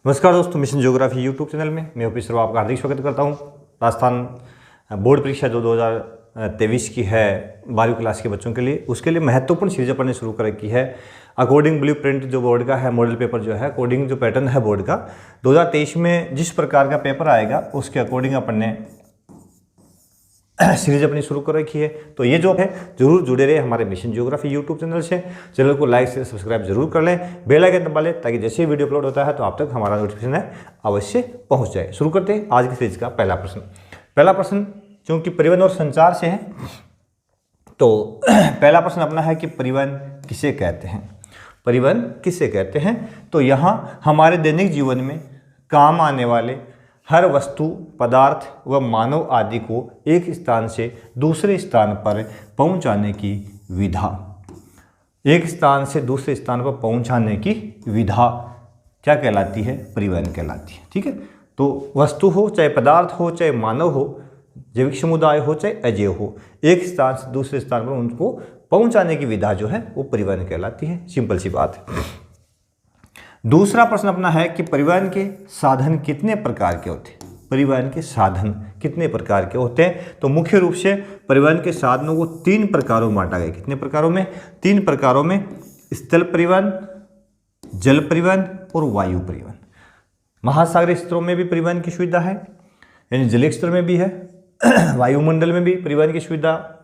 नमस्कार दोस्तों, mission geography YouTube channel में मैं ओपी सर्मा आपका हार्दिक स्वागत करता हूं। राजस्थान बोर्ड परीक्षा जो 2023 की है 12वीं क्लास के बच्चों के लिए, उसके लिए महत्वपूर्ण सीरीज अपन ने शुरू कर रखी है। अकॉर्डिंग ब्लूप्रिंट जो बोर्ड का है, मॉडल पेपर जो है, अकॉर्डिंग जो पैटर्न है बोर्ड का 2023 में जिस प्रकार का पेपर आएगा उसके अकॉर्डिंग अपन ने सीरीज अपनी शुरू कर रखी है। तो ये जो है जरूर जुड़े रहे हमारे मिशन ज्योग्राफी यूट्यूब चैनल से। चैनल को लाइक शेयर सब्सक्राइब जरूर कर लें, बेल आइकन दबा लें ताकि जैसे ही वीडियो अपलोड होता है तो आप तक हमारा नोटिफिकेशन है अवश्य पहुंच जाए। शुरू करते हैं आज की सीरीज का पहला प्रश्न क्योंकि परिवहन और संचार से है तो पहला प्रश्न अपना है कि परिवहन किसे कहते हैं। परिवहन किसे कहते हैं? तो यहाँ हमारे दैनिक जीवन में काम आने वाले हर वस्तु, पदार्थ व मानव आदि को एक स्थान से दूसरे स्थान पर पहुंचाने की विधा, एक स्थान से दूसरे स्थान पर पहुंचाने की विधा क्या कहलाती है? परिवहन कहलाती है। ठीक है, तो वस्तु हो, चाहे पदार्थ हो, चाहे मानव हो, जैविक समुदाय हो, चाहे अजैव हो, एक स्थान से दूसरे स्थान पर उनको पहुंचाने की विधा जो है वो परिवहन कहलाती है। सिंपल सी बात है। दूसरा प्रश्न अपना है कि परिवहन के साधन कितने प्रकार के होते हैं? परिवहन के साधन कितने प्रकार के होते हैं? तो मुख्य रूप से परिवहन के साधनों को 3 प्रकारों में बांटा गया। कितने प्रकारों में? 3 प्रकारों में। स्थल परिवहन, जल परिवहन और वायु परिवहन। महासागरीय स्तरों में भी परिवहन की सुविधा है, यानी जलीय स्तर में भी है, वायुमंडल में भी परिवहन की सुविधा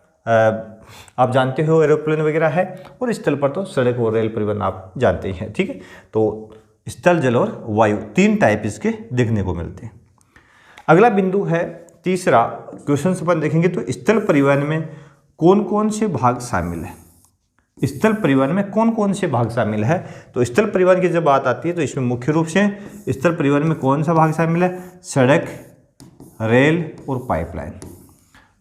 आप जानते हो, एरोप्लेन वगैरह है, और स्थल पर तो सड़क और रेल परिवहन आप जानते ही हैं। ठीक है, तो स्थल, जल और वायु 3 टाइप इसके देखने को मिलते हैं। अगला बिंदु है तीसरा क्वेश्चन अपन देखेंगे तो स्थल परिवहन में कौन कौन से भाग शामिल है? स्थल परिवहन में कौन कौन से भाग शामिल है? तो स्थल परिवहन की जब बात आती है तो इसमें मुख्य रूप से स्थल परिवहन में कौन सा भाग शामिल है? सड़क, रेल और पाइपलाइन।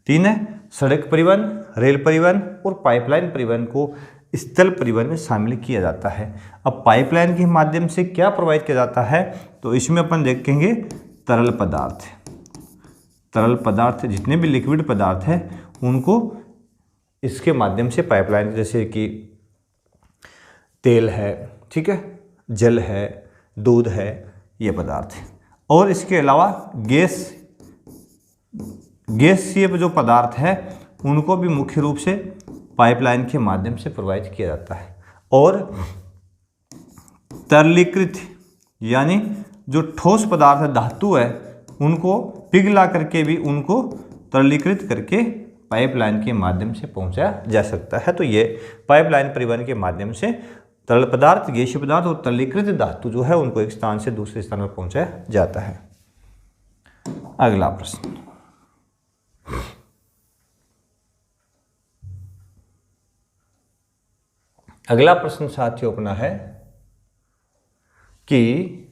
3 है, सड़क परिवहन, रेल परिवहन और पाइपलाइन परिवहन को स्थल परिवहन में शामिल किया जाता है। अब पाइपलाइन के माध्यम से क्या प्रोवाइड किया जाता है? तो इसमें अपन देखेंगे तरल पदार्थ। तरल पदार्थ जितने भी लिक्विड पदार्थ हैं उनको इसके माध्यम से पाइपलाइन, जैसे कि तेल है, ठीक है, जल है, दूध है, ये पदार्थ है। और इसके अलावा गैसीय जो पदार्थ है उनको भी मुख्य रूप से पाइपलाइन के माध्यम से प्रोवाइड किया जाता है। और तरलीकृत यानी जो ठोस पदार्थ है, धातु है, उनको पिघला करके भी उनको तरलीकृत करके पाइपलाइन के माध्यम से पहुंचाया जा सकता है। तो ये पाइपलाइन परिवहन के माध्यम से तरल पदार्थ, गैसीय पदार्थ और तरलीकृत धातु जो है उनको एक स्थान से दूसरे स्थान पर पहुंचाया जाता है। अगला प्रश्न, अगला प्रश्न साथियों अपना है कि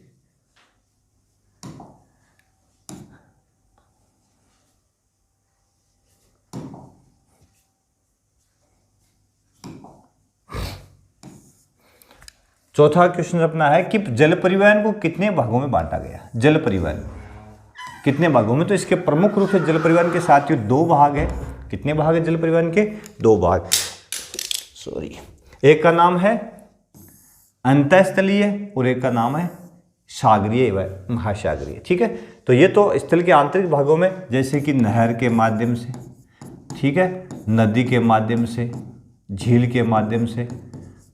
चौथा क्वेश्चन अपना है कि जल परिवहन को कितने भागों में बांटा गया? जल परिवहन कितने भागों में? तो इसके प्रमुख रूप से जल परिवहन के साथियों 2 भाग है। कितने भाग है जल परिवहन के? 2 भाग। एक का नाम है अंतःस्थलीय और एक का नाम है सागरीय व महासागरीय। ठीक है, तो ये तो स्थल के आंतरिक भागों में, जैसे कि नहर के माध्यम से, ठीक है, नदी के माध्यम से, झील के माध्यम से,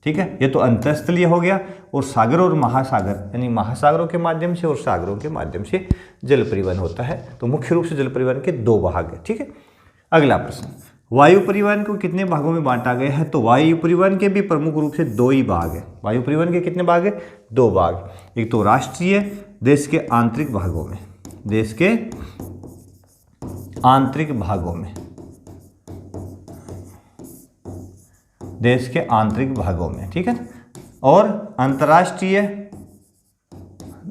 ठीक है, ये तो अंतःस्थलीय हो गया। और सागर और महासागर यानी महासागरों के माध्यम से और सागरों के माध्यम से जल परिवहन होता है। तो मुख्य रूप से जल परिवहन के 2 भाग है। ठीक है, अगला प्रश्न, वायु परिवहन को कितने भागों में बांटा गया है? तो वायु परिवहन के भी प्रमुख रूप से 2 ही भाग है। वायु परिवहन के कितने भाग है? 2 भाग। एक तो राष्ट्रीय, देश के आंतरिक भागों में, देश के आंतरिक भागों में, देश के आंतरिक भागों में, ठीक है, और अंतर्राष्ट्रीय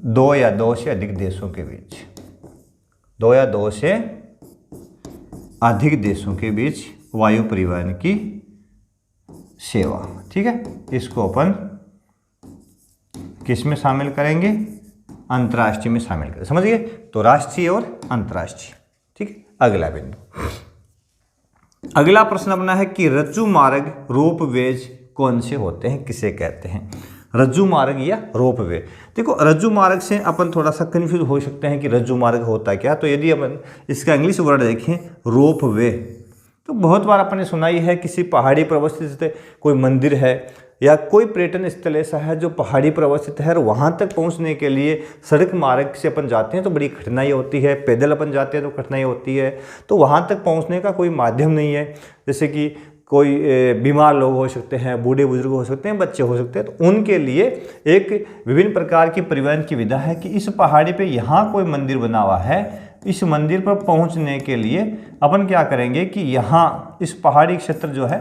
2 या 2 से अधिक देशों के बीच, 2 या 2 से अधिक देशों के बीच वायु परिवहन की सेवा। ठीक है, इसको अपन किस में शामिल करेंगे? अंतर्राष्ट्रीय में शामिल करेंगे। समझ गए? तो राष्ट्रीय और अंतर्राष्ट्रीय। ठीक है, अगला बिंदु, अगला प्रश्न अपना है कि रज्जु मार्ग रोपवेज कौन से होते हैं, किसे कहते हैं? रज्जू मार्ग या रोपवे। देखो रज्जू मार्ग से अपन थोड़ा सा कन्फ्यूज हो सकते हैं कि रज्जू मार्ग होता क्या। तो यदि अपन इसका इंग्लिश वर्ड देखें रोपवे, तो बहुत बार अपन ने सुना ही है, किसी पहाड़ी पर अवस्थित कोई मंदिर है या कोई पर्यटन स्थल ऐसा है जो पहाड़ी पर अवस्थित है और वहाँ तक पहुँचने के लिए सड़क मार्ग से अपन जाते हैं तो बड़ी कठिनाई होती है, पैदल अपन जाते हैं तो कठिनाई होती है, तो वहाँ तक पहुँचने का कोई माध्यम नहीं है। जैसे कि कोई बीमार लोग हो सकते हैं, बूढ़े बुजुर्ग हो सकते हैं, बच्चे हो सकते हैं, तो उनके लिए एक विभिन्न प्रकार की परिवहन की विधा है कि इस पहाड़ी पे यहाँ कोई मंदिर बना हुआ है, इस मंदिर पर पहुँचने के लिए अपन क्या करेंगे कि यहाँ इस पहाड़ी क्षेत्र जो है,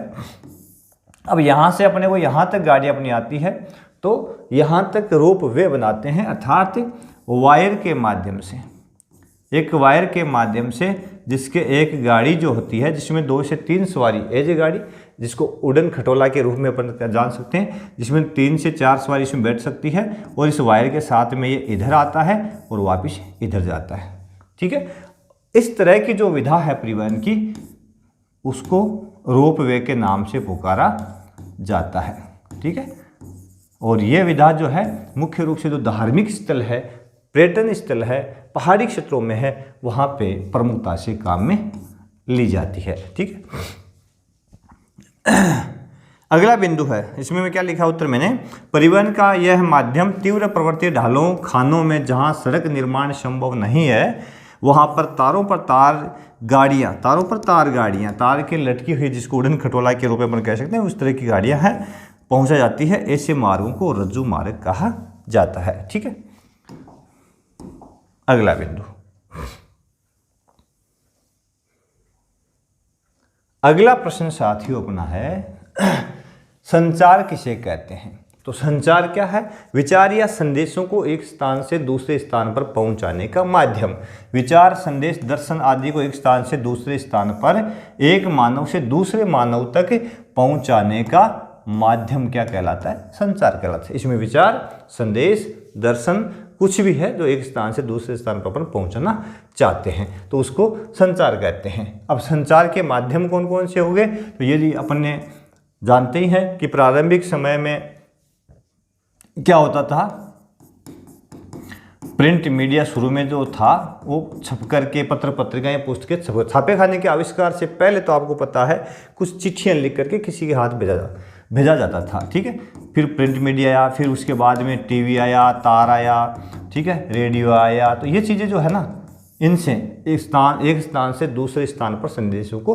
अब यहाँ से अपने को यहाँ तक गाड़ी अपनी आती है तो यहाँ तक रोप वे बनाते हैं, अर्थात वायर के माध्यम से, एक वायर के माध्यम से, जिसके एक गाड़ी जो होती है जिसमें 2 से 3 सवारी, एज ए गाड़ी जिसको उड़न खटोला के रूप में अपन जान सकते हैं, जिसमें 3 से 4 सवारी इसमें बैठ सकती है और इस वायर के साथ में ये इधर आता है और वापस इधर जाता है। ठीक है, इस तरह की जो विधा है परिवहन की उसको रोप वे के नाम से पुकारा जाता है। ठीक है, और ये विधा जो है मुख्य रूप से जो धार्मिक स्थल है, पर्यटन स्थल है, पहाड़ी क्षेत्रों में है, वहाँ पे प्रमुखता से काम में ली जाती है। ठीक है, अगला बिंदु है, इसमें मैं क्या लिखा उत्तर मैंने, परिवहन का यह माध्यम तीव्र प्रवृत्ति ढालों खानों में जहाँ सड़क निर्माण संभव नहीं है वहाँ पर तारों पर तार गाड़ियाँ, तारों पर तार गाड़ियाँ, तार के लटकी हुई जिसको उड़न खटोला के रूप में अपन कह सकते हैं, उस तरह की गाड़ियाँ हैं पहुँचा जाती है। ऐसे मार्गों को रज्जू मार्ग कहा जाता है। ठीक है, अगला बिंदु, अगला प्रश्न साथियों अपना है संचार किसे कहते हैं। तो संचार क्या है, विचार या संदेशों को एक स्थान से दूसरे स्थान पर पहुंचाने का माध्यम। विचार, संदेश, दर्शन आदि को एक स्थान से दूसरे स्थान पर एक मानव से दूसरे मानव तक पहुंचाने का माध्यम क्या कहलाता है, संचार कहलाता है। इसमें विचार, संदेश, दर्शन कुछ भी है जो एक स्थान से दूसरे स्थान पर अपन पहुंचना चाहते हैं तो उसको संचार कहते हैं। अब संचार के माध्यम कौन कौन से होंगे, तो यदि अपन ने जानते ही हैं कि प्रारंभिक समय में क्या होता था, प्रिंट मीडिया शुरू में जो था वो छप करके पत्र पत्रिकाएं पुस्तकें छापे खाने के आविष्कार से पहले तो आपको पता है कुछ चिट्ठियां लिख करके किसी के हाथ भेजा जाता था। ठीक है, फिर प्रिंट मीडिया आया, फिर उसके बाद में टीवी आया, तार आया, ठीक है, रेडियो आया। तो ये चीज़ें जो है ना, इनसे एक स्थान से दूसरे स्थान पर संदेशों को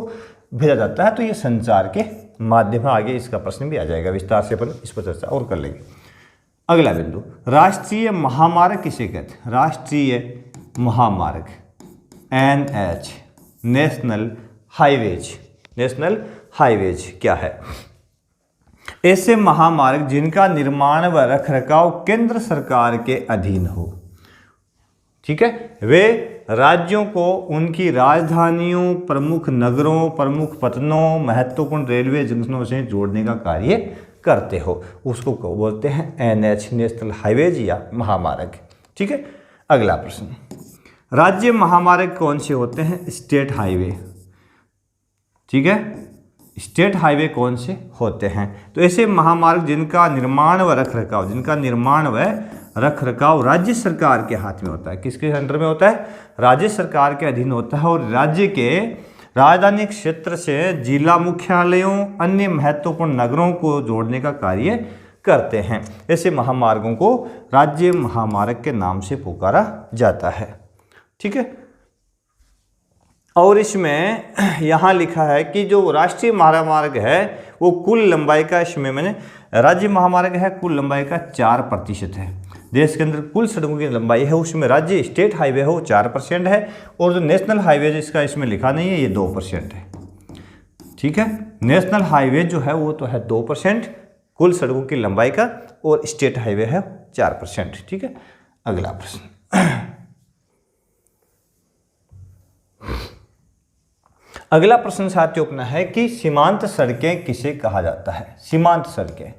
भेजा जाता है। तो ये संचार के माध्यम है। आगे इसका प्रश्न भी आ जाएगा, विस्तार से अपन इस पर चर्चा और कर लेंगे। अगला बिंदु, राष्ट्रीय महामार्ग किसे कहते हैं। राष्ट्रीय महामार्ग, NH, national highways. National highways क्या है, ऐसे महामार्ग जिनका निर्माण व रखरखाव केंद्र सरकार के अधीन हो। ठीक है, वे राज्यों को उनकी राजधानियों, प्रमुख नगरों, प्रमुख पत्तनों, महत्वपूर्ण रेलवे जंक्शनों से जोड़ने का कार्य करते हो, उसको बोलते हैं NH, नेशनल हाईवेज या महामार्ग। ठीक है, अगला प्रश्न, राज्य महामार्ग कौन से होते हैं, स्टेट हाईवे। ठीक है, स्टेट हाईवे कौन से होते हैं, तो ऐसे महामार्ग जिनका निर्माण व रखरखाव राज्य सरकार के हाथ में होता है। किसके अंडर में होता है, राज्य सरकार के अधीन होता है और राज्य के राजधानी क्षेत्र से जिला मुख्यालयों, अन्य महत्वपूर्ण नगरों को जोड़ने का कार्य करते हैं। ऐसे महामार्गों को राज्य महामार्ग के नाम से पुकारा जाता है। ठीक है, और इसमें यहाँ लिखा है कि जो राष्ट्रीय महामार्ग है वो कुल लंबाई का, इसमें मैंने राज्य महामार्ग है कुल लंबाई का 4% है। देश के अंदर कुल सड़कों की लंबाई है उसमें राज्य स्टेट हाईवे है वो 4% है और जो नेशनल हाईवे इसका इसमें लिखा नहीं है, ये 2% है। ठीक है, नेशनल हाईवे जो है वो तो है 2% कुल सड़कों की लंबाई का और स्टेट हाईवे है 4%। ठीक है, अगला प्रश्न, अगला प्रश्न साथियों अपना है कि सीमांत सड़कें किसे कहा जाता है। सीमांत सड़कें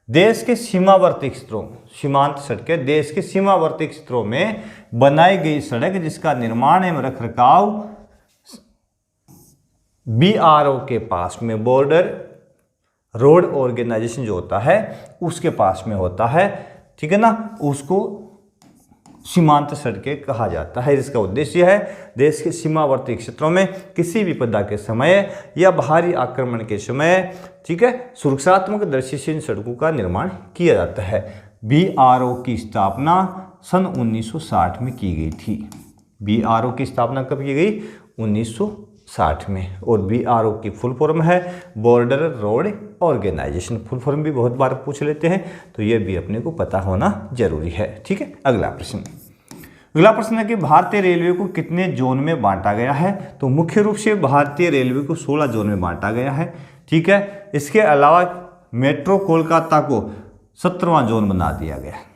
देश के सीमावर्ती क्षेत्रों, सीमांत सड़कें देश के सीमावर्ती क्षेत्रों में बनाई गई सड़क जिसका निर्माण एवं रखरखाव BRO के पास में, बॉर्डर रोड ऑर्गेनाइजेशन जो होता है उसके पास में होता है, ठीक है ना, उसको सीमांत सड़कें कहा जाता है। इसका उद्देश्य है देश के सीमावर्ती क्षेत्रों में किसी विपदा के समय या बाहरी आक्रमण के समय, ठीक है, सुरक्षात्मक दृष्टि से इन सड़कों का निर्माण किया जाता है। BRO की स्थापना सन 1960 में की गई थी। BRO की स्थापना कब की गई? 1960 में। और BRO की फुल फॉर्म है Border Road Organisation. Full form भी बहुत बार पूछ लेते हैं, तो ये भी अपने को पता होना जरूरी है, ठीक है। अगला प्रश्न है कि भारतीय रेलवे को कितने जोन में बांटा गया है? तो मुख्य रूप से भारतीय रेलवे को 16 जोन में बांटा गया है, ठीक है। इसके अलावा मेट्रो कोलकाता को 17वां जोन बना दिया गया है।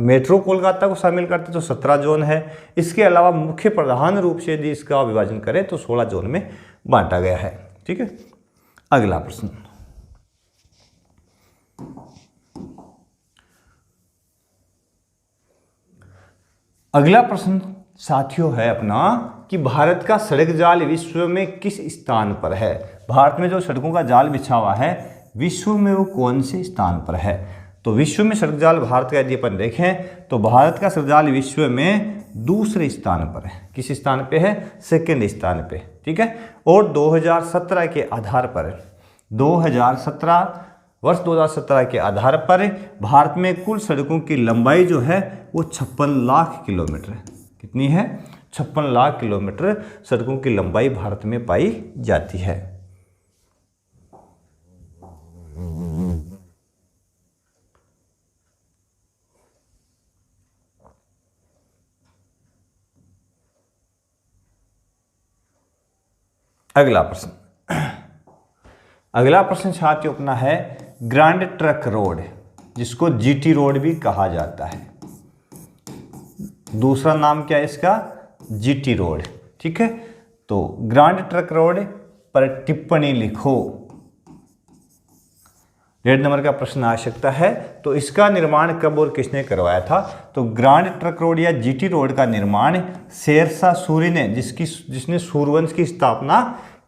मेट्रो कोलकाता को शामिल करते तो 17 जोन है। इसके अलावा मुख्य प्रधान रूप से यदि इसका विभाजन करें तो 16 जोन में बांटा गया है, ठीक है। अगला प्रश्न, साथियों है अपना कि भारत का सड़क जाल विश्व में किस स्थान पर है? भारत में जो सड़कों का जाल बिछा हुआ है विश्व में वो कौन से स्थान पर है? तो विश्व में सड़क जाल भारत का यदि अपन देखें तो भारत का सड़क जाल विश्व में दूसरे स्थान पर है। किस स्थान पे है? सेकंड स्थान पे, ठीक है। और 2017 के आधार पर 2017 के आधार पर भारत में कुल सड़कों की लंबाई जो है वो 56 लाख किलोमीटर है। कितनी है? 56 लाख किलोमीटर सड़कों की लंबाई भारत में पाई जाती है। अगला प्रश्न साथियों अपना है ग्रैंड ट्रक रोड, जिसको GT रोड भी कहा जाता है। दूसरा नाम क्या है इसका? GT रोड, ठीक है। तो ग्रैंड ट्रक रोड पर टिप्पणी लिखो। 1.5 नंबर का प्रश्न आ सकता है। तो इसका निर्माण कब और किसने करवाया था? तो ग्रैंड ट्रक रोड या GT रोड का निर्माण शेरशाह सूरी ने, जिसने सूर्यवंश की स्थापना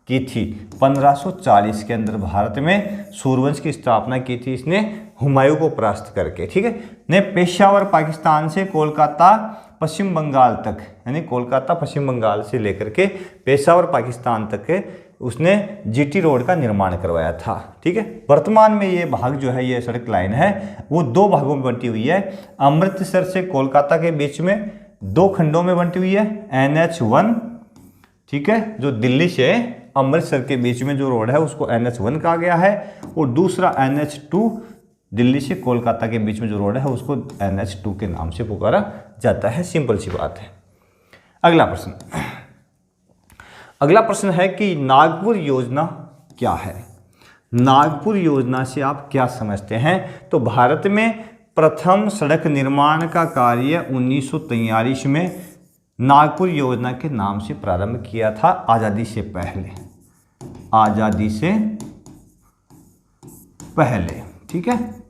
की थी 1540 के अंदर। भारत में सूर्यवंश की स्थापना की थी इसने हुमायूं को परास्त करके, ठीक है। ने पेशावर पाकिस्तान से कोलकाता पश्चिम बंगाल तक, यानी कोलकाता पश्चिम बंगाल से लेकर के पेशावर पाकिस्तान तक के उसने GT रोड का निर्माण करवाया था, ठीक है। वर्तमान में ये भाग जो है, ये सड़क लाइन है, वो 2 भागों में बंटी हुई है। अमृतसर से कोलकाता के बीच में 2 खंडों में बंटी हुई है। NH1, ठीक है, जो दिल्ली से अमृतसर के बीच में जो रोड है उसको NH1 कहा गया है। और दूसरा NH2, दिल्ली से कोलकाता के बीच में जो रोड है उसको NH2 के नाम से पुकारा जाता है। सिंपल सी बात है। अगला प्रश्न है कि नागपुर योजना क्या है? नागपुर योजना से आप क्या समझते हैं? तो भारत में प्रथम सड़क निर्माण का कार्य 1943 में नागपुर योजना के नाम से प्रारंभ किया था, आज़ादी से पहले, ठीक है।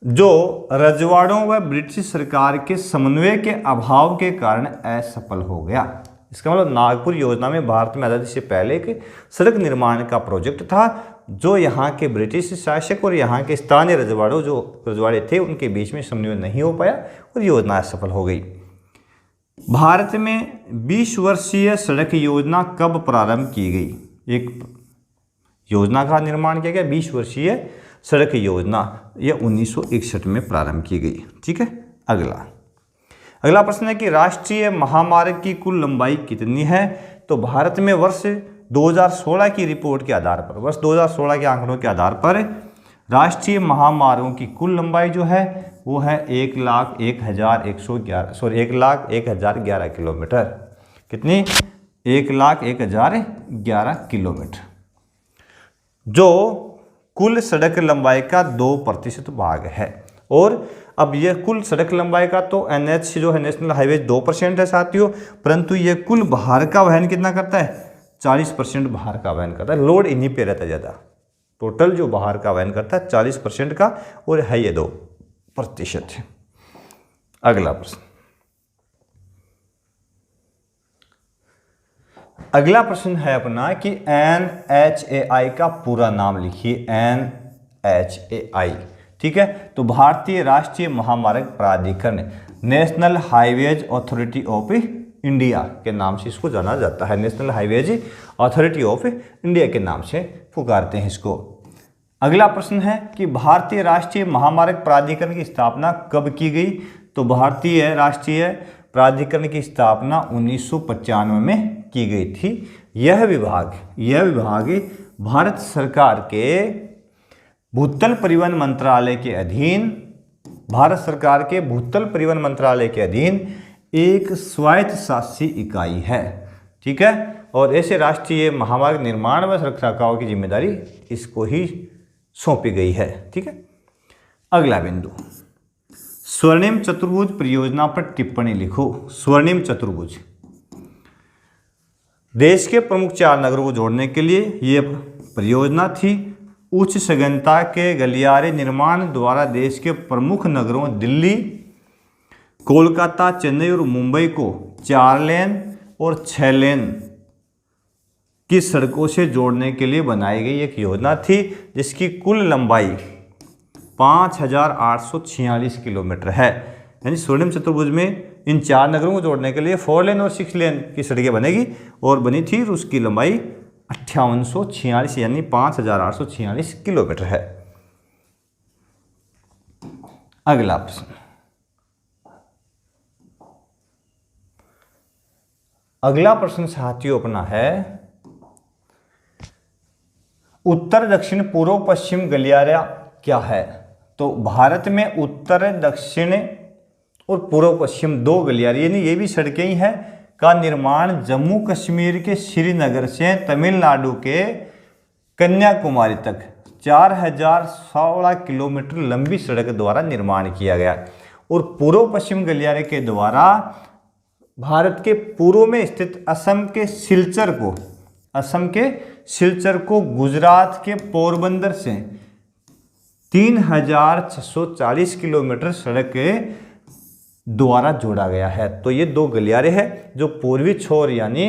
जो रजवाड़ों व ब्रिटिश सरकार के समन्वय के अभाव के कारण असफल हो गया। इसका मतलब नागपुर योजना में भारत में आज़ादी से पहले के सड़क निर्माण का प्रोजेक्ट था, जो यहाँ के ब्रिटिश शासक और यहाँ के स्थानीय रजवाड़े थे उनके बीच में समन्वय नहीं हो पाया और योजना असफल हो गई। भारत में 20 वर्षीय सड़क योजना कब प्रारंभ की गई? एक योजना का निर्माण किया गया 20 वर्षीय सड़क योजना, यह 1961 में प्रारंभ की गई, ठीक है। अगला प्रश्न है कि राष्ट्रीय महामार्ग की कुल लंबाई कितनी है? तो भारत में वर्ष 2016 की रिपोर्ट के आधार पर, वर्ष 2016 के आंकड़ों के आधार पर राष्ट्रीय महामार्गों की कुल लंबाई जो है वो है 1,01,11 किलोमीटर। कितनी? 1,01,011 किलोमीटर, जो कुल सड़क लंबाई का 2% भाग है। और अब ये कुल सड़क लंबाई का तो NH जो है नेशनल हाईवे 2% है साथियों, परंतु ये कुल भार का वहन कितना करता है? 40% भार का वहन करता है। लोड इन्हीं पे रहता है ज़्यादा। टोटल जो भार का वहन करता है 40% का, और है ये 2% है। अगला प्रश्न, अगला प्रश्न है अपना कि NHAI का पूरा नाम लिखिए, NHAI। ठीक है, तो भारतीय राष्ट्रीय महामार्ग प्राधिकरण, national highways authority of India के नाम से इसको जाना जाता है। National highways authority of India के नाम से पुकारते हैं इसको। अगला प्रश्न है कि भारतीय राष्ट्रीय महामार्ग प्राधिकरण की स्थापना कब की गई? तो भारतीय राष्ट्रीय प्राधिकरण की स्थापना 1995 में की गई थी। यह विभाग भारत सरकार के भूतल परिवहन मंत्रालय के अधीन, भारत सरकार के भूतल परिवहन मंत्रालय के अधीन एक स्वायत्त शासी इकाई है। ठीक है, और ऐसे राष्ट्रीय महामार्ग निर्माण व रखरखाव की जिम्मेदारी इसको ही सौंपी गई है। ठीक है, अगला बिंदु, स्वर्णिम चतुर्भुज परियोजना पर टिप्पणी लिखो। स्वर्णिम चतुर्भुज देश के प्रमुख 4 नगरों को जोड़ने के लिए यह परियोजना थी। उच्च सघनता के गलियारे निर्माण द्वारा देश के प्रमुख नगरों दिल्ली, कोलकाता, चेन्नई और मुंबई को 4 लेन और 6 लेन की सड़कों से जोड़ने के लिए बनाई गई एक योजना थी, जिसकी कुल लंबाई 5846 किलोमीटर है। यानी स्वर्णिम चतुर्भुज में इन 4 नगरों को जोड़ने के लिए 4 लेन और 6 लेन की सड़कें बनेगी और बनी थी, और उसकी लंबाई 5846 यानी 5846 किलोमीटर है। अगला प्रश्न, अगला प्रश्न साथियों अपना है, उत्तर दक्षिण पूर्व पश्चिम गलियारा क्या है? तो भारत में उत्तर दक्षिण और पूर्व पश्चिम 2 गलियारे यानी ये भी सड़कें ही हैं का निर्माण जम्मू कश्मीर के श्रीनगर से तमिलनाडु के कन्याकुमारी तक 4016 किलोमीटर लंबी सड़क द्वारा निर्माण किया गया। और पूर्व पश्चिम गलियारे के द्वारा भारत के पूर्व में स्थित असम के सिलचर को गुजरात के पोरबंदर से 3640 किलोमीटर सड़क के द्वारा जोड़ा गया है। तो ये 2 गलियारे हैं जो पूर्वी छोर यानी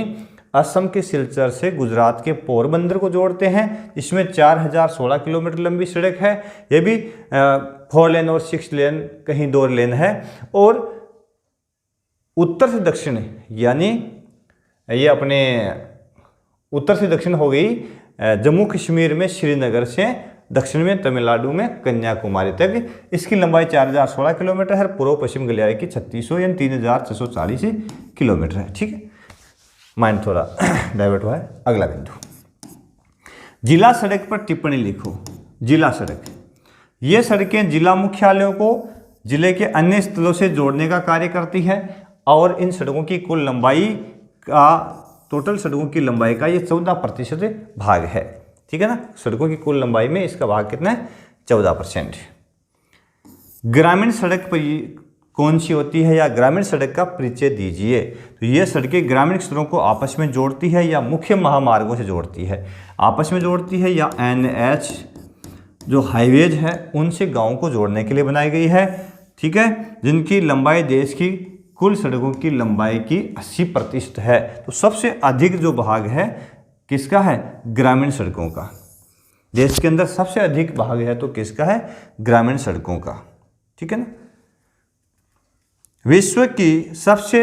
असम के सिलचर से गुजरात के पोरबंदर को जोड़ते हैं। इसमें 4016 किलोमीटर लंबी सड़क है। ये भी 4 लेन और 6 लेन, कहीं 2 लेन है। और उत्तर से दक्षिण यानी ये अपने उत्तर से दक्षिण हो गई जम्मू कश्मीर में श्रीनगर से, दक्षिण में तमिलनाडु में कन्याकुमारी तक। इसकी लंबाई 4016 किलोमीटर है। पूर्व पश्चिम गलियारे की 3600 यानी 3640 किलोमीटर है। ठीक है, माइंड थोड़ा डाइवर्ट हुआ है। अगला बिंदु, जिला सड़क पर टिप्पणी लिखो। जिला सड़क, ये सड़कें जिला मुख्यालयों को जिले के अन्य स्थलों से जोड़ने का कार्य करती है और इन सड़कों की कुल लंबाई का, टोटल सड़कों की लंबाई का ये 14% भाग है। ठीक है ना, सड़कों की कुल लंबाई में इसका भाग कितना है? 14%। ग्रामीण सड़क पर कौन सी होती है या ग्रामीण सड़क का परिचय दीजिए। तो ये सड़कें ग्रामीण क्षेत्रों को आपस में जोड़ती है या मुख्य महामार्गों से जोड़ती है, आपस में जोड़ती है, या NH जो हाईवेज है उनसे गाँव को जोड़ने के लिए बनाई गई है। ठीक है, जिनकी लंबाई देश की कुल सड़कों की लंबाई की 80% है। तो सबसे अधिक जो भाग है किसका है? ग्रामीण सड़कों का। देश के अंदर सबसे अधिक भाग है तो किसका है? ग्रामीण सड़कों का। ठीक है ना। विश्व की सबसे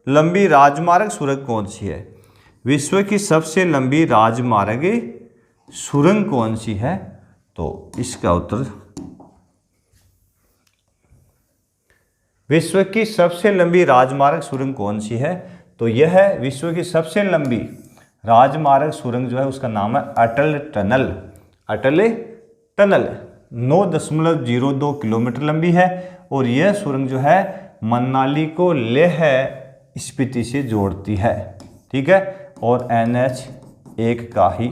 लंबी राजमार्ग सुरंग कौन सी है? विश्व की सबसे लंबी राजमार्ग सुरंग कौन सी है? तो इसका उत्तर, विश्व की सबसे लंबी राजमार्ग सुरंग कौन सी है? तो यह है विश्व की सबसे लंबी राजमार्ग सुरंग जो है उसका नाम है अटल टनल। अटल टनल 9.02 किलोमीटर लंबी है और यह सुरंग जो है मनाली को लेह स्पीति से जोड़ती है। ठीक है, और NH1 का ही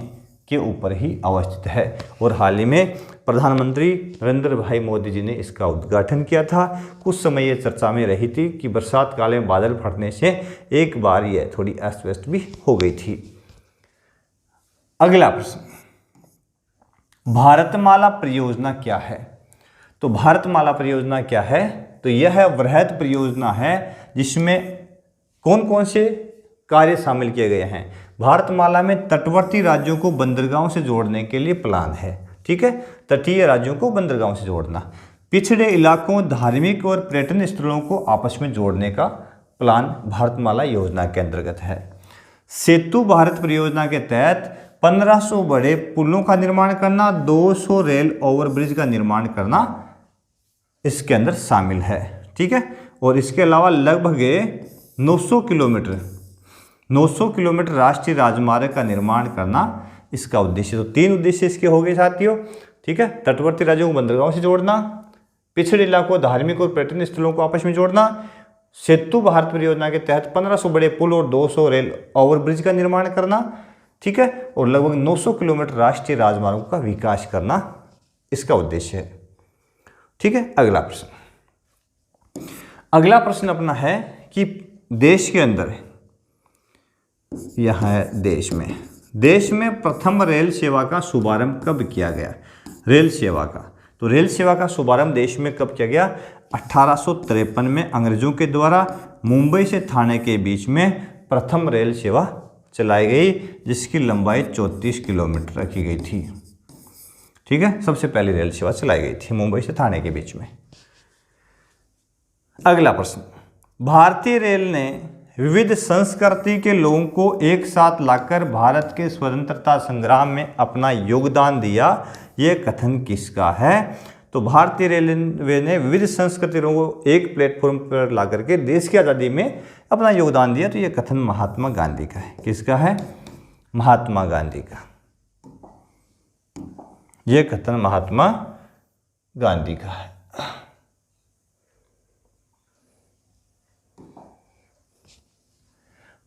के ऊपर ही अवस्थित है। और हाल ही में प्रधानमंत्री नरेंद्र भाई मोदी जी ने इसका उद्घाटन किया था। कुछ समय ये चर्चा में रही थी कि बरसात काल में बादल फटने से एक बार ये थोड़ी अस्त व्यस्त भी हो गई थी। अगला प्रश्न, भारतमाला परियोजना क्या है? तो भारतमाला परियोजना क्या है? तो यह वृहद परियोजना है जिसमें कौन कौन से कार्य शामिल किए गए हैं। भारतमाला में तटवर्ती राज्यों को बंदरगाहों से जोड़ने के लिए प्लान है। ठीक है, तटीय राज्यों को बंदरगाहों से जोड़ना। पिछड़े इलाकों, धार्मिक और पर्यटन स्थलों को आपस में जोड़ने का प्लान भारतमाला योजना के अंतर्गत है। सेतु भारत परियोजना के तहत 1500 बड़े पुलों का निर्माण करना, 200 रेल ओवरब्रिज का निर्माण करना इसके अंदर शामिल है। ठीक है, और इसके अलावा लगभग 900 किलोमीटर राष्ट्रीय राजमार्ग का निर्माण करना इसका उद्देश्य। तो 3 उद्देश्य इसके हो गए साथियों। ठीक है, तटवर्ती राज्यों को बंदरगाहों से जोड़ना, पिछड़े इलाकों, धार्मिक और पर्यटन स्थलों को आपस में जोड़ना, सेतु भारत परियोजना के तहत 1500 बड़े पुल और 200 रेल ओवरब्रिज का निर्माण करना। ठीक है, और लगभग 900 किलोमीटर राष्ट्रीय राजमार्गों का विकास करना इसका उद्देश्य है। ठीक है, अगला प्रश्न अपना है कि देश के अंदर, यह है देश में प्रथम रेल सेवा का शुभारंभ कब किया गया? रेल सेवा का, तो रेल सेवा का शुभारंभ देश में कब किया गया? 1853 में अंग्रेजों के द्वारा मुंबई से ठाणे के बीच में प्रथम रेल सेवा चलाई गई, जिसकी लंबाई 34 किलोमीटर रखी गई थी। ठीक है, सबसे पहली रेल सेवा चलाई गई थी मुंबई से ठाणे के बीच में। अगला प्रश्न, भारतीय रेल ने विविध संस्कृति के लोगों को एक साथ लाकर भारत के स्वतंत्रता संग्राम में अपना योगदान दिया, यह कथन किसका है? तो भारतीय रेलवे ने विविध संस्कृति लोगों को एक प्लेटफॉर्म पर ला करके देश की आज़ादी में अपना योगदान दिया, तो यह कथन महात्मा गांधी का है। किसका है? महात्मा गांधी का। यह कथन महात्मा गांधी का है।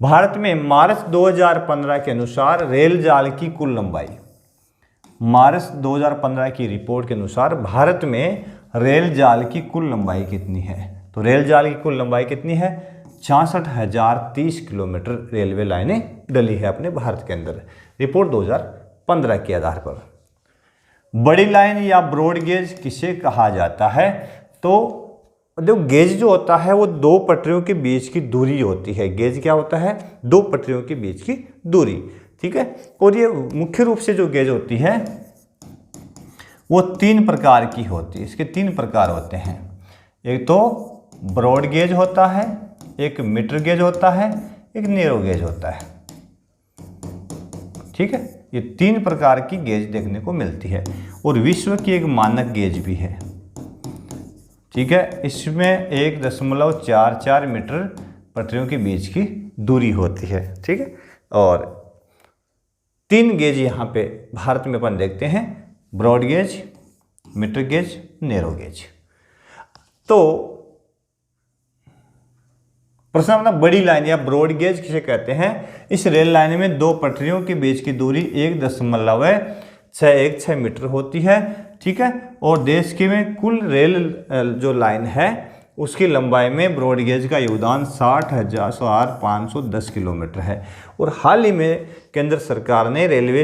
भारत में मार्च 2015 के अनुसार रेल जाल की कुल लंबाई, मार्च 2015 की रिपोर्ट के अनुसार भारत में रेल जाल की कुल लंबाई कितनी है? तो रेल जाल की कुल लंबाई कितनी है? 66,030 किलोमीटर रेलवे लाइनें डली है अपने भारत के अंदर, रिपोर्ट 2015 के आधार पर। बड़ी लाइन या ब्रॉड गेज किसे कहा जाता है? तो देखो, गेज जो होता है वो 2 पटरियों के बीच की दूरी होती है। गेज क्या होता है? 2 पटरियों के बीच की दूरी। ठीक है, और ये मुख्य रूप से जो गेज होती है वो 3 प्रकार की होती है। इसके 3 प्रकार होते हैं। एक तो ब्रॉड गेज होता है, एक मीटर गेज होता है, एक नैरो गेज होता है। ठीक है, ये 3 प्रकार की गेज देखने को मिलती है, और विश्व की एक मानक गेज भी है। ठीक है, इसमें 1.44 मीटर पटरियों के बीच की दूरी होती है। ठीक है, और 3 गेज यहाँ पे भारत में अपन देखते हैं, broad gauge, metre gauge, narrow gauge. तो प्रश्न अपना, बड़ी लाइन या ब्रॉड गेज किसे कहते हैं? इस रेल लाइन में 2 पटरियों के बीच की दूरी 1.616 मीटर होती है। ठीक है, और देश के में कुल रेल जो लाइन है उसकी लंबाई में ब्रॉड गेज का योगदान 60,510 किलोमीटर है। और हाल ही में केंद्र सरकार ने, रेलवे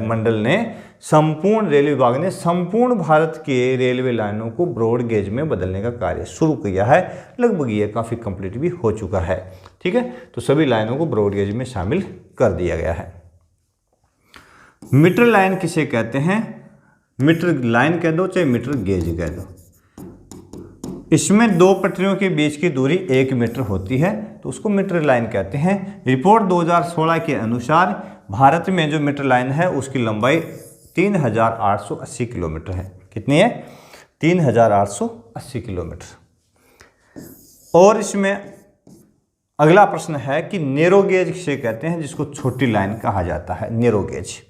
मंडल ने, संपूर्ण रेलवे विभाग ने संपूर्ण भारत के रेलवे लाइनों को ब्रॉड गेज में बदलने का कार्य शुरू किया है। लगभग ये काफ़ी कंप्लीट भी हो चुका है। ठीक है, तो सभी लाइनों को ब्रॉड गेज में शामिल कर दिया गया है। मीटर लाइन किसे कहते हैं? मीटर लाइन कह दो चाहे मीटर गेज कह दो। इसमें 2 पटरियों के बीच की दूरी 1 मीटर होती है, तो उसको मीटर लाइन कहते हैं। रिपोर्ट 2016 के अनुसार भारत में जो मीटर लाइन है उसकी लंबाई 3,880 किलोमीटर है। कितनी है? 3,880 किलोमीटर। और इसमें अगला प्रश्न है कि नैरो गेज किसे कहते हैं, जिसको छोटी लाइन कहा जाता है, नैरो गेज।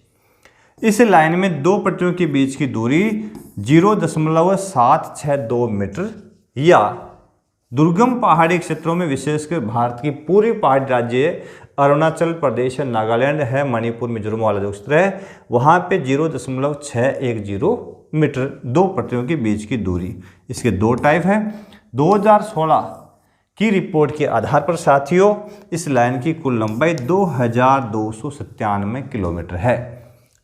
इस लाइन में 2 पटरियों के बीच की दूरी 0.762 मीटर या दुर्गम पहाड़ी क्षेत्रों में, विशेषकर भारत की पूरी पहाड़ी राज्य अरुणाचल प्रदेश है, नागालैंड है, मणिपुर, मिजोरम वाला जो क्षेत्र है, वहाँ पे 0.610 मीटर 2 पटरियों के बीच की दूरी। इसके 2 टाइप हैं। 2016 की रिपोर्ट के आधार पर साथियों इस लाइन की कुल लंबाई 2,297 किलोमीटर है।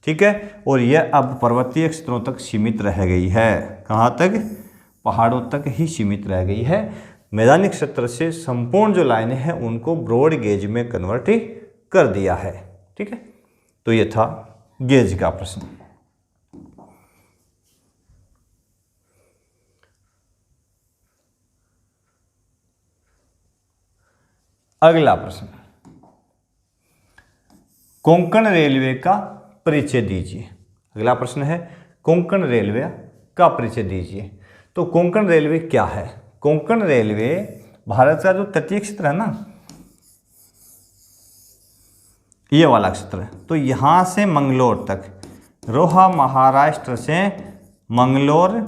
ठीक है, और यह अब पर्वतीय क्षेत्रों तक सीमित रह गई है। कहाँ तक? पहाड़ों तक ही सीमित रह गई है। मैदानी क्षेत्र से संपूर्ण जो लाइनें हैं उनको ब्रॉड गेज में कन्वर्ट कर दिया है। ठीक है, तो ये था गेज का प्रश्न। अगला प्रश्न, कोंकण रेलवे का परिचय दीजिए। अगला प्रश्न है कोंकण रेलवे का परिचय दीजिए। तो कोंकण रेलवे क्या है? कोंकण रेलवे भारत का जो तटीय क्षेत्र है ना, ये वाला क्षेत्र है, तो यहां से मंगलोर तक, रोहा महाराष्ट्र से मंगलोर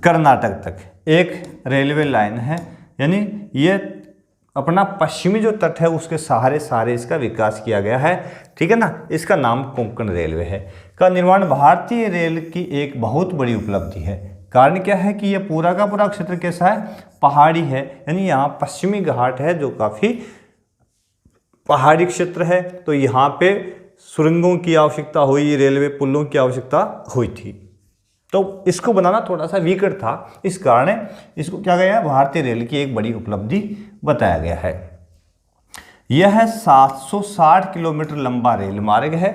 कर्नाटक तक एक रेलवे लाइन है। यानी ये अपना पश्चिमी जो तट है उसके सहारे इसका विकास किया गया है। ठीक है ना, इसका नाम कोंकण रेलवे है। का निर्माण भारतीय रेल की एक बहुत बड़ी उपलब्धि है। कारण क्या है कि ये पूरा का पूरा क्षेत्र कैसा है? पहाड़ी है। यानी यहाँ पश्चिमी घाट है जो काफ़ी पहाड़ी क्षेत्र है, तो यहाँ पे सुरंगों की आवश्यकता हुई, रेलवे पुलों की आवश्यकता हुई थी। तो इसको बनाना थोड़ा सा विकट था, इस कारण इसको क्या गया है? भारतीय रेल की एक बड़ी उपलब्धि बताया गया है। यह 760 किलोमीटर लंबा रेल मार्ग है।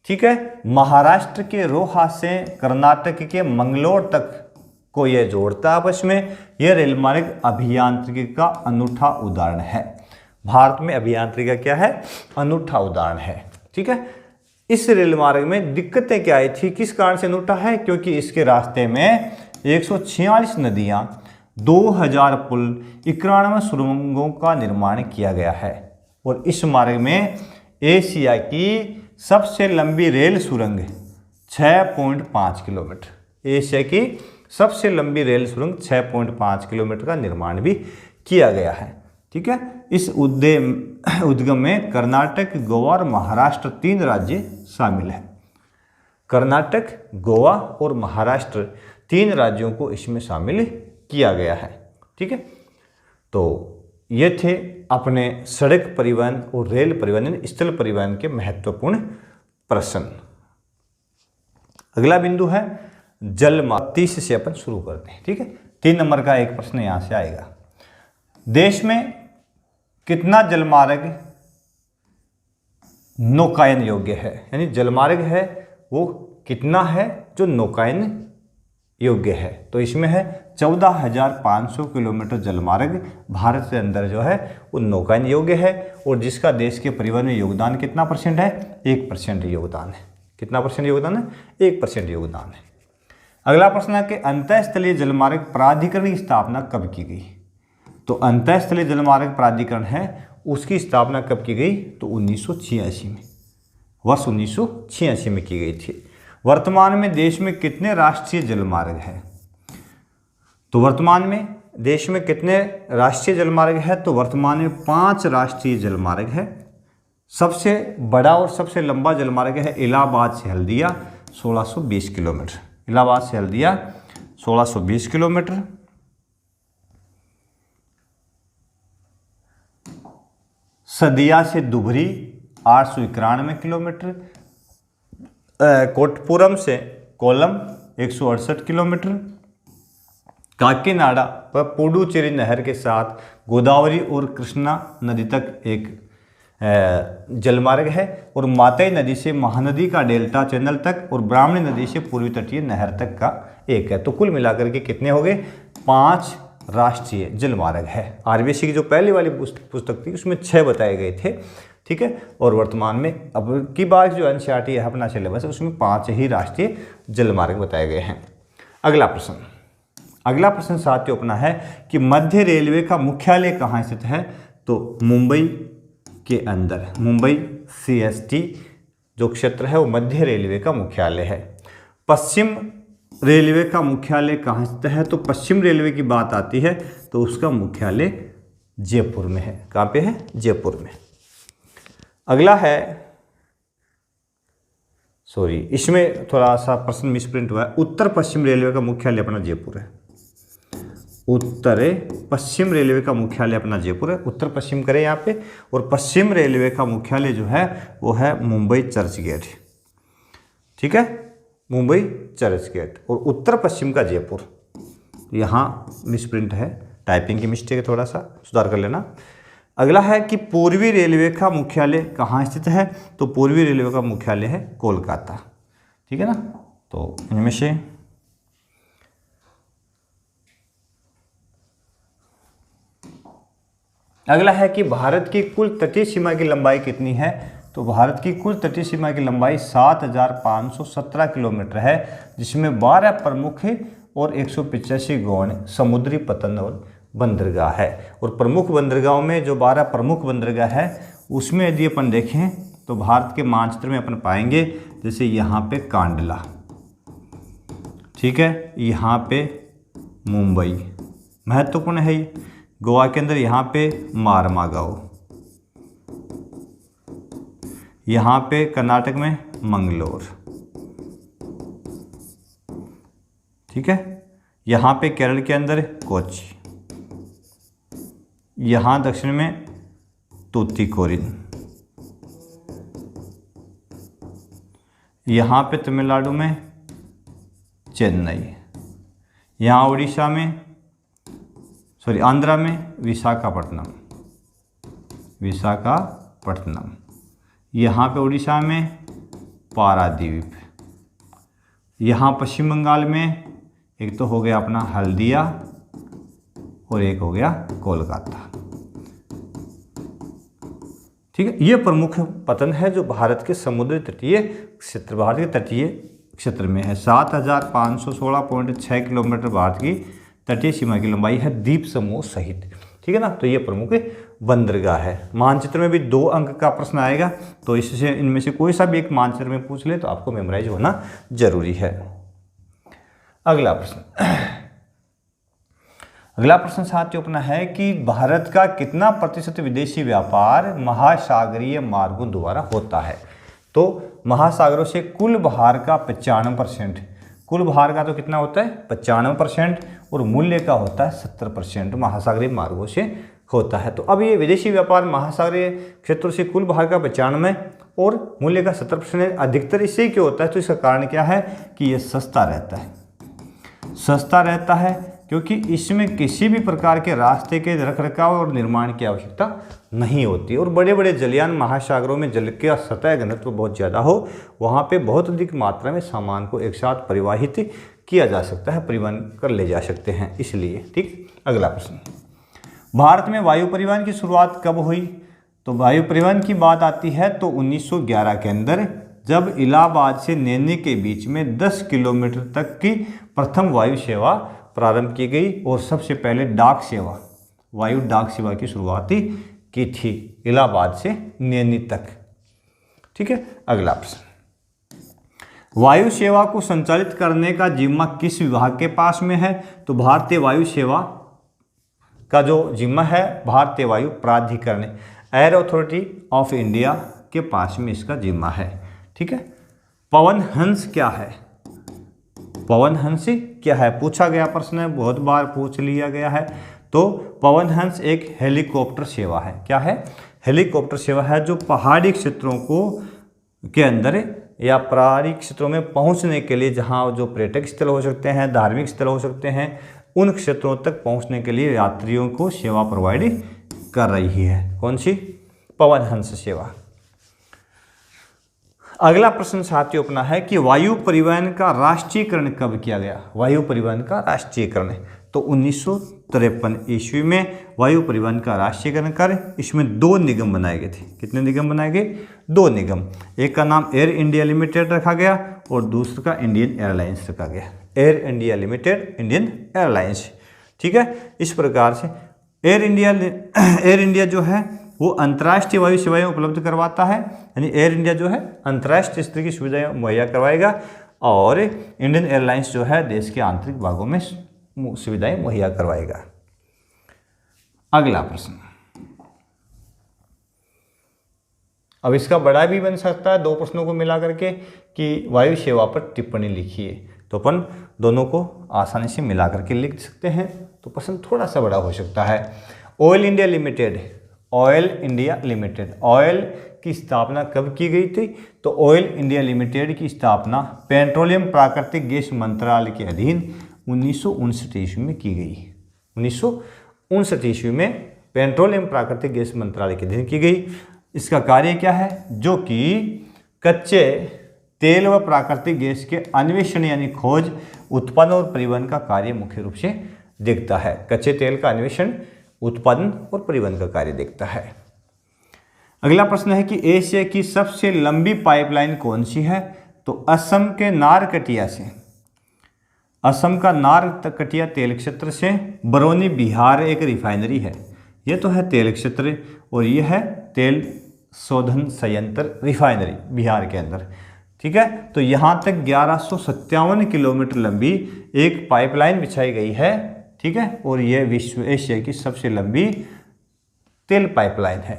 ठीक है, महाराष्ट्र के रोहा से कर्नाटक के मंगलोर तक को यह जोड़ता है आपस में। यह रेल मार्ग अभियांत्रिकी का अनूठा उदाहरण है। भारत में अभियांत्रिकी का क्या है? अनूठा उदाहरण है। ठीक है, इस रेल मार्ग में दिक्कतें क्या आई थी? किस कारण से अनूठा है? क्योंकि इसके रास्ते में 146 नदियां, 2000 पुल, 91 सुरंगों का निर्माण किया गया है। और इस मार्ग में एशिया की सबसे लंबी रेल सुरंग 6.5 किलोमीटर, एशिया की सबसे लंबी रेल सुरंग 6.5 किलोमीटर का निर्माण भी किया गया है। ठीक है, इस उद्गम में कर्नाटक, गोवा और महाराष्ट्र 3 राज्य शामिल हैं। कर्नाटक, गोवा और महाराष्ट्र 3 राज्यों को इसमें शामिल किया गया है। ठीक है, तो ये थे अपने सड़क परिवहन और रेल परिवहन, स्थल परिवहन के महत्वपूर्ण प्रश्न। अगला बिंदु है जल मार्ग। 30 से अपन शुरू करते हैं। ठीक है, 3 नंबर का एक प्रश्न यहां से आएगा। देश में कितना जलमार्ग नौकायन योग्य है? यानी जलमार्ग है वो कितना है जो नौकायन योग्य है? तो इसमें है 14,500 किलोमीटर जलमार्ग भारत के अंदर जो है वो नौकायन योग्य है। और जिसका देश के परिवहन में योगदान कितना % है? 1% योगदान है। कितना % योगदान है? 1% योगदान है। अगला प्रश्न है कि अंतःस्थलीय जलमार्ग प्राधिकरण की स्थापना कब की गई? तो अंतःस्थलीय जलमार्ग प्राधिकरण है उसकी स्थापना कब की गई? तो 1986 में, वर्ष 1986 में की गई थी। वर्तमान में देश में कितने राष्ट्रीय जलमार्ग हैं? तो वर्तमान में देश में कितने राष्ट्रीय जलमार्ग है? तो वर्तमान में 5 राष्ट्रीय जलमार्ग है। सबसे बड़ा और सबसे लंबा जलमार्ग है इलाहाबाद से हल्दिया 1620 किलोमीटर। इलाहाबाद से हल्दिया 1620 किलोमीटर। सदिया से दुबरी 891 किलोमीटर। कोटपुरम से कोलम 168 किलोमीटर। काकीनाडा व पुडुचेरी नहर के साथ गोदावरी और कृष्णा नदी तक एक जलमार्ग है। और मातई नदी से महानदी का डेल्टा चैनल तक और ब्राह्मणी नदी से पूर्वी तटीय नहर तक का एक है। तो कुल मिलाकर के कितने हो गए? 5 राष्ट्रीय जलमार्ग है। आरबीएससी की जो पहली वाली पुस्तक थी उसमें 6 बताए गए थे। ठीक है, और वर्तमान में अब की बार जो एनसीईआरटी है अपना सिलेबस है उसमें 5 ही राष्ट्रीय जलमार्ग बताए गए हैं। अगला प्रश्न साथियों अपना है कि मध्य रेलवे का मुख्यालय कहाँ स्थित है? तो मुंबई के अंदर, मुंबई CST जो क्षेत्र है वो मध्य रेलवे का मुख्यालय है। पश्चिम रेलवे का मुख्यालय कहाँ स्थित है? तो पश्चिम रेलवे की बात आती है तो उसका मुख्यालय जयपुर में है। कहाँ पे है? जयपुर में। अगला है, सॉरी इसमें थोड़ा सा प्रश्न मिसप्रिंट हुआ है। उत्तर पश्चिम रेलवे का मुख्यालय अपना जयपुर है। उत्तर पश्चिम रेलवे का मुख्यालय अपना जयपुर है। उत्तर पश्चिम करें यहाँ पे। और पश्चिम रेलवे का मुख्यालय जो है वो है मुंबई चर्च गेट। ठीक है, मुंबई चर्च गेट। और उत्तर पश्चिम का जयपुर। यहाँ मिसप्रिंट है, टाइपिंग की मिस्टेक है, थोड़ा सा सुधार कर लेना। अगला है कि पूर्वी रेलवे का मुख्यालय कहाँ स्थित है, तो पूर्वी रेलवे का मुख्यालय है कोलकाता, ठीक है ना। तो इनमें से अगला है कि भारत की कुल तटीय सीमा की लंबाई कितनी है, तो भारत की कुल तटीय सीमा की लंबाई 7,517 किलोमीटर है, जिसमें 12 प्रमुख और 185 गौण समुद्री पतन और बंदरगाह है। और प्रमुख बंदरगाहों में जो 12 प्रमुख बंदरगाह है उसमें यदि अपन देखें तो भारत के मानचित्र में अपन पाएंगे, जैसे यहाँ पे कांडला, ठीक है, यहाँ पे मुंबई महत्वपूर्ण है ये, गोवा के अंदर यहाँ पे मारमागाओ, यहाँ पे कर्नाटक में मंगलोर, ठीक है, यहाँ पे केरल के अंदर कोच्चि, यहाँ दक्षिण में तूतीकोरिन, यहाँ पे तमिलनाडु में चेन्नई, यहाँ उड़ीसा में आंध्रा में विशाखापट्टनम, यहाँ पे उड़ीसा में पारादीप, यहाँ पश्चिम बंगाल में एक तो हो गया अपना हल्दिया और एक हो गया कोलकाता, ठीक है। ये प्रमुख पतन है जो भारत के समुद्री तटीय क्षेत्र, भारत के तटीय क्षेत्र में है। 7,516.6 किलोमीटर भारत की तटीय सीमा की लंबाई है द्वीप समूह सहित, ठीक है ना। तो ये प्रमुख बंदरगाह है। मानचित्र में भी 2 अंक का प्रश्न आएगा, तो इससे इनमें से कोई सा भी एक मानचित्र में पूछ ले तो आपको मेमोराइज होना जरूरी है। अगला प्रश्न साथियों अपना है कि भारत का कितना प्रतिशत विदेशी व्यापार महासागरीय मार्गों द्वारा होता है, तो महासागरों से कुल भार का 95%, कुल भार का तो कितना होता है 95%, और मूल्य का होता है 70% महासागरीय मार्गों से होता है। तो अब ये विदेशी व्यापार महासागरीय क्षेत्रों से कुल भार का 95 और मूल्य का 70% अधिकतर इससे क्यों होता है, तो इसका कारण क्या है कि ये सस्ता रहता है क्योंकि इसमें किसी भी प्रकार के रास्ते के रखरखाव और निर्माण की आवश्यकता नहीं होती, और बड़े बड़े जलयान महासागरों में जल का सतह घनत्व बहुत ज़्यादा हो, वहाँ पे बहुत अधिक मात्रा में सामान को एक साथ परिवहित किया जा सकता है, परिवहन कर ले जा सकते हैं इसलिए, ठीक। अगला प्रश्न, भारत में वायु परिवहन की शुरुआत कब हुई, तो वायु परिवहन की बात आती है तो 1911 के अंदर, जब इलाहाबाद से नैनी के बीच में 10 किलोमीटर तक की प्रथम वायु सेवा प्रारंभ की गई, और सबसे पहले वायु डाक सेवा की शुरुआत की थी इलाहाबाद से नैनी तक, ठीक है। अगला प्रश्न, वायु सेवा को संचालित करने का जिम्मा किस विभाग के पास में है, तो भारतीय वायु सेवा का जो जिम्मा है भारतीय वायु प्राधिकरण एयर अथॉरिटी ऑफ इंडिया के पास में इसका जिम्मा है, ठीक है। पवन हंस क्या है, पवन हंस क्या है पूछा गया प्रश्न है, बहुत बार पूछ लिया गया है। तो पवन हंस एक हेलीकॉप्टर सेवा है, क्या है, हेलीकॉप्टर सेवा है जो पहाड़ी क्षेत्रों के अंदर या पहाड़ी क्षेत्रों में पहुंचने के लिए, जहां जो पर्यटक स्थल हो सकते हैं, धार्मिक स्थल हो सकते हैं, उन क्षेत्रों तक पहुंचने के लिए यात्रियों को सेवा प्रोवाइड कर रही है। कौन सी, पवन हंस सेवा। अगला प्रश्न साथियों अपना है कि वायु परिवहन का राष्ट्रीयकरण कब किया गया, वायु परिवहन का राष्ट्रीयकरण, तो 1953 ईस्वी में वायु परिवहन का राष्ट्रीयकरण कर इसमें 2 निगम बनाए गए थे। कितने निगम बनाए गए, 2 निगम, एक का नाम एयर इंडिया लिमिटेड रखा गया और दूसरे का इंडियन एयरलाइंस रखा गया, air India limited, Indian airlines, ठीक है। इस प्रकार से एयर इंडिया जो है वो अंतर्राष्ट्रीय वायु सेवाएं उपलब्ध करवाता है, यानी एयर इंडिया जो है अंतर्राष्ट्रीय स्तर की सुविधाएं मुहैया करवाएगा, और इंडियन एयरलाइंस जो है देश के आंतरिक भागों में सुविधाएं मुहैया करवाएगा। अगला प्रश्न, अब इसका बड़ा भी बन सकता है 2 प्रश्नों को मिला करके कि वायु सेवा पर टिप्पणी लिखिए, तो अपन दोनों को आसानी से मिला करके लिख सकते हैं, तो प्रश्न थोड़ा सा बड़ा हो सकता है। ऑयल इंडिया लिमिटेड, ऑयल की स्थापना कब की गई थी, तो ऑयल इंडिया लिमिटेड की स्थापना पेट्रोलियम प्राकृतिक गैस मंत्रालय के अधीन 1959 ईस्वी में की गई। 1959 ईस्वी में पेट्रोल एवं प्राकृतिक गैस मंत्रालय के अधीन की गई। इसका कार्य क्या है? जो कि कच्चे तेल व प्राकृतिक गैस के अन्वेषण यानी खोज, उत्पादन और परिवहन का कार्य मुख्य रूप से देखता है। कच्चे तेल का अन्वेषण, उत्पादन और परिवहन का कार्य देखता है। अगला प्रश्न है कि एशिया की सबसे लंबी पाइपलाइन कौन सी है? तो असम के नारकटिया से, असम का नारकटिया तेल क्षेत्र से बरौनी बिहार एक रिफाइनरी है। ये तो है तेल क्षेत्र और ये है तेल शोधन संयंत्र रिफाइनरी बिहार के अंदर। ठीक है, तो यहाँ तक 1157 किलोमीटर लंबी एक पाइपलाइन बिछाई गई है। ठीक है, और यह विश्व एशिया की सबसे लंबी तेल पाइपलाइन है।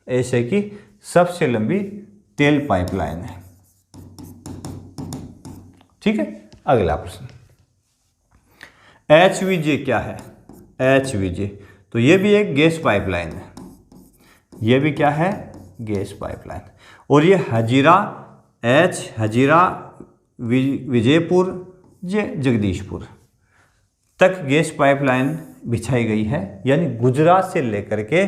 एशिया की सबसे लंबी तेल पाइपलाइन है। ठीक है, अगला प्रश्न, HVJ क्या है? HVJ तो ये भी एक गैस पाइपलाइन है। ये भी क्या है? Gas pipeline. और ये हजीरा विजयपुर जगदीशपुर तक गैस पाइपलाइन बिछाई गई है, यानी गुजरात से लेकर के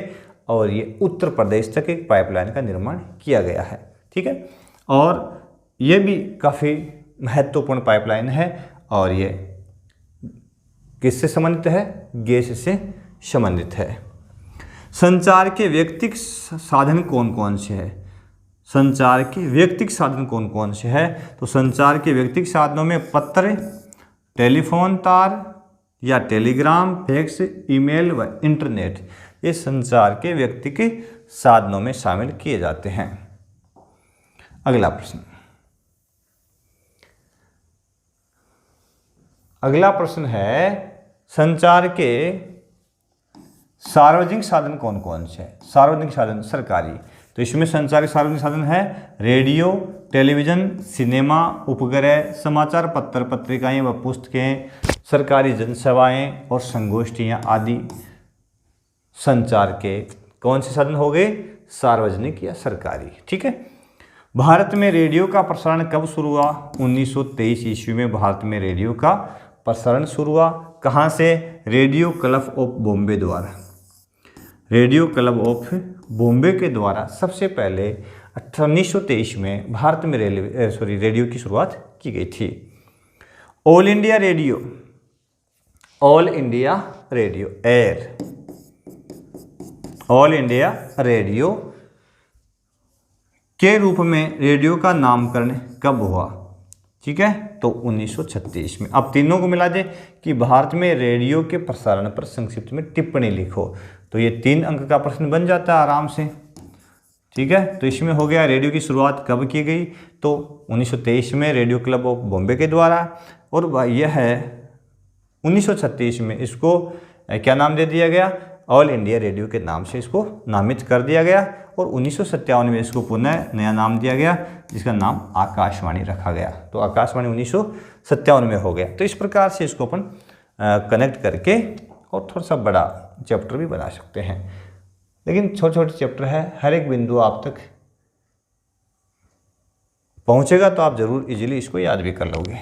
और ये उत्तर प्रदेश तक एक पाइपलाइन का निर्माण किया गया है। ठीक है, और ये भी काफ़ी महत्वपूर्ण पाइपलाइन है और ये किससे संबंधित है? गैस से संबंधित है। संचार के व्यक्तिगत साधन कौन कौन से हैं? संचार के व्यक्तिगत साधन कौन कौन से हैं? तो संचार के व्यक्तिगत साधनों में पत्र, टेलीफोन तार या टेलीग्राम, फैक्स, ईमेल व इंटरनेट, ये संचार के व्यक्तिगत साधनों में शामिल किए जाते हैं। अगला प्रश्न, अगला प्रश्न है संचार के सार्वजनिक साधन कौन कौन से हैं? सार्वजनिक साधन सरकारी, तो इसमें संचार के सार्वजनिक साधन है रेडियो, टेलीविज़न, सिनेमा, उपग्रह, समाचार पत्र, पत्रिकाएं व पुस्तकें, सरकारी जनसेवाएं और संगोष्ठियां आदि संचार के कौन से साधन हो गए? सार्वजनिक या सरकारी। ठीक है, भारत में रेडियो का प्रसारण कब शुरू हुआ? 1923 ईस्वी में भारत में रेडियो का प्रसारण शुरू हुआ। कहाँ से? रेडियो क्लब ऑफ बॉम्बे द्वारा। रेडियो क्लब ऑफ बॉम्बे के द्वारा सबसे पहले 1923 में भारत में रेडियो की शुरुआत की गई थी। All India radio, all India radio air, all India radio के रूप में रेडियो का नामकरण कब हुआ? ठीक है, तो 1936 में। अब तीनों को मिला दे कि भारत में रेडियो के प्रसारण पर संक्षिप्त में टिप्पणी लिखो, तो ये 3 अंक का प्रश्न बन जाता है आराम से। ठीक है, तो इसमें हो गया रेडियो की शुरुआत कब की गई? तो 1923 में रेडियो क्लब ऑफ बॉम्बे के द्वारा, और यह है 1936 में इसको क्या नाम दे दिया गया? ऑल इंडिया रेडियो के नाम से इसको नामित कर दिया गया, और 1957 में इसको पुनः नया नाम दिया गया जिसका नाम आकाशवाणी रखा गया। तो आकाशवाणी 1957 में हो गया। तो इस प्रकार से इसको अपन कनेक्ट करके और थोड़ा सा बड़ा चैप्टर भी बना सकते हैं, लेकिन छोटे छोटे चैप्टर है, हर एक बिंदु आप तक पहुंचेगा तो आप जरूर इजीली इसको याद भी कर लोगे।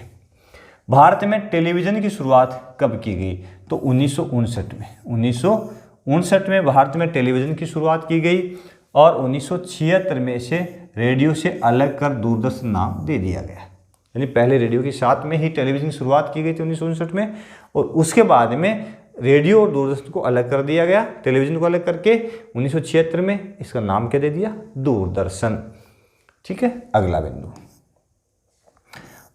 भारत में टेलीविज़न की शुरुआत कब की गई? तो 1959 में। 1959 में भारत में टेलीविज़न की शुरुआत की गई, और 1976 में इसे रेडियो से अलग कर दूरदर्शन नाम दे दिया गया। यानी पहले रेडियो के साथ में ही टेलीविज़न की शुरुआत की गई थी 1959 में, और उसके बाद में रेडियो और दूरदर्शन को अलग कर दिया गया, टेलीविज़न को अलग करके 1976 में इसका नाम क्या दे दिया? दूरदर्शन। ठीक है, अगला बिंदु,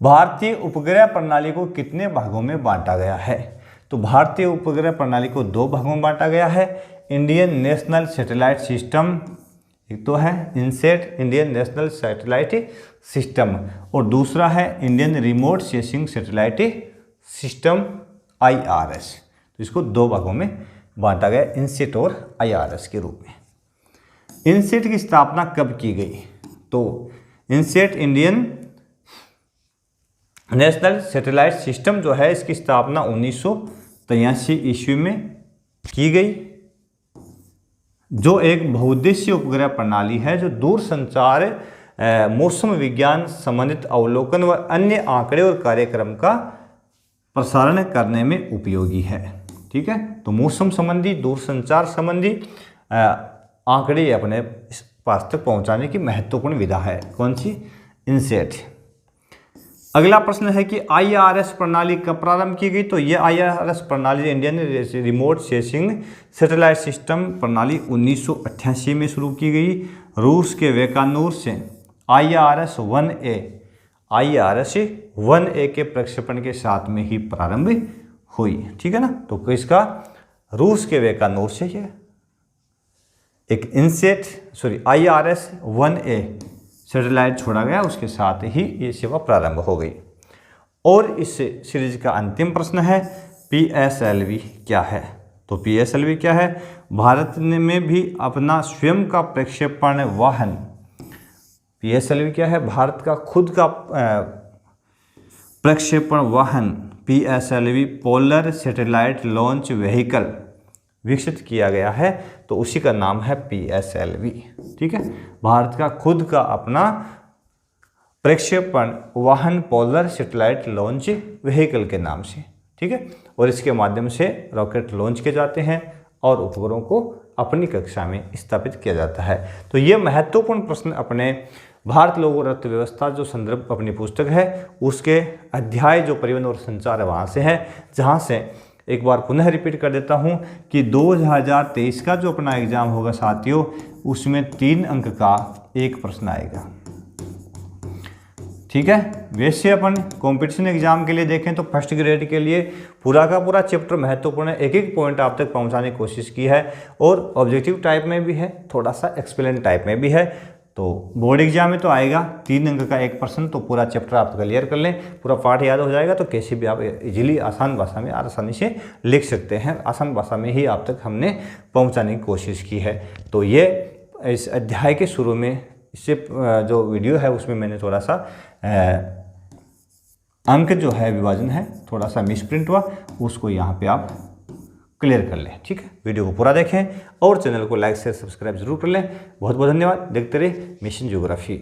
भारतीय उपग्रह प्रणाली को कितने भागों में बांटा गया है? तो भारतीय उपग्रह प्रणाली को 2 भागों में बांटा गया है। इंडियन नेशनल सैटेलाइट सिस्टम, एक तो है INSAT Indian National Satellite System, और दूसरा है Indian Remote Sensing Satellite System IRS। तो इसको 2 भागों में बांटा गया, इनसेट और IRS के रूप में। इनसेट की स्थापना कब की गई? तो INSAT Indian National Satellite System जो है, इसकी स्थापना 1983 ईस्वी में की गई, जो एक बहुउद्देशीय उपग्रह प्रणाली है जो दूर संचार, मौसम विज्ञान संबंधित अवलोकन व अन्य आंकड़े और कार्यक्रम का प्रसारण करने में उपयोगी है। ठीक है। तो मौसम संबंधी, दूरसंचार संबंधी आंकड़े अपने पास तक पहुंचाने की महत्वपूर्ण विधा है। कौन सी? इनसेट। अगला प्रश्न है कि IRS प्रणाली कब प्रारंभ की गई? तो ये IRS प्रणाली, Indian Remote Sensing Satellite system प्रणाली, 1988 में शुरू की गई। रूस के वेकानूर से IRS 1A के प्रक्षेपण के साथ में ही प्रारंभ हुई, ठीक है ना। तो किसका? रूस के वेकानूर से ये एक IRS 1A सैटेलाइट छोड़ा गया, उसके साथ ही ये सेवा प्रारंभ हो गई। और इस सीरीज का अंतिम प्रश्न है PSLV क्या है? तो PSLV क्या है? भारत में भी अपना स्वयं का प्रक्षेपण वाहन, PSLV क्या है? भारत का खुद का प्रक्षेपण वाहन PSLV, polar satellite launch vehicle, विकसित किया गया है, तो उसी का नाम है PSLV, ठीक है। भारत का खुद का अपना प्रक्षेपण वाहन पोलर सैटेलाइट लॉन्च व्हीकल के नाम से, ठीक है। और इसके माध्यम से रॉकेट लॉन्च किए जाते हैं और उपग्रहों को अपनी कक्षा में स्थापित किया जाता है। तो ये महत्वपूर्ण प्रश्न अपने भारत लोक और अर्थव्यवस्था जो संदर्भ अपनी पुस्तक है उसके अध्याय जो परिवहन और संचार है वहाँ से है, जहाँ से एक बार पुनः रिपीट कर देता हूँ कि 2023 का जो अपना एग्जाम होगा साथियों, उसमें 3 अंक का एक प्रश्न आएगा, ठीक है। वैसे अपन कंपटीशन एग्जाम के लिए देखें तो फर्स्ट ग्रेड के लिए पूरा का पूरा चैप्टर महत्वपूर्ण है, एक एक पॉइंट आप तक पहुंचाने की कोशिश की है, और ऑब्जेक्टिव टाइप में भी है, थोड़ा सा एक्सप्लेन टाइप में भी है। तो बोर्ड एग्जाम में तो आएगा 3 अंक का एक प्रश्न, तो पूरा चैप्टर आप क्लियर कर लें, पूरा पाठ याद हो जाएगा, तो कैसे भी आप इजीली आसान भाषा में आसानी से लिख सकते हैं। आसान भाषा में ही आप तक हमने पहुंचाने की कोशिश की है। तो ये इस अध्याय के शुरू में इससे जो वीडियो है उसमें मैंने थोड़ा सा अंक जो है विभाजन है थोड़ा सा मिसप्रिंट हुआ, उसको यहाँ पे आप क्लियर कर लें, ठीक है। वीडियो को पूरा देखें और चैनल को लाइक शेयर सब्सक्राइब जरूर कर लें। बहुत बहुत धन्यवाद। देखते रहिए मिशन ज्योग्राफी।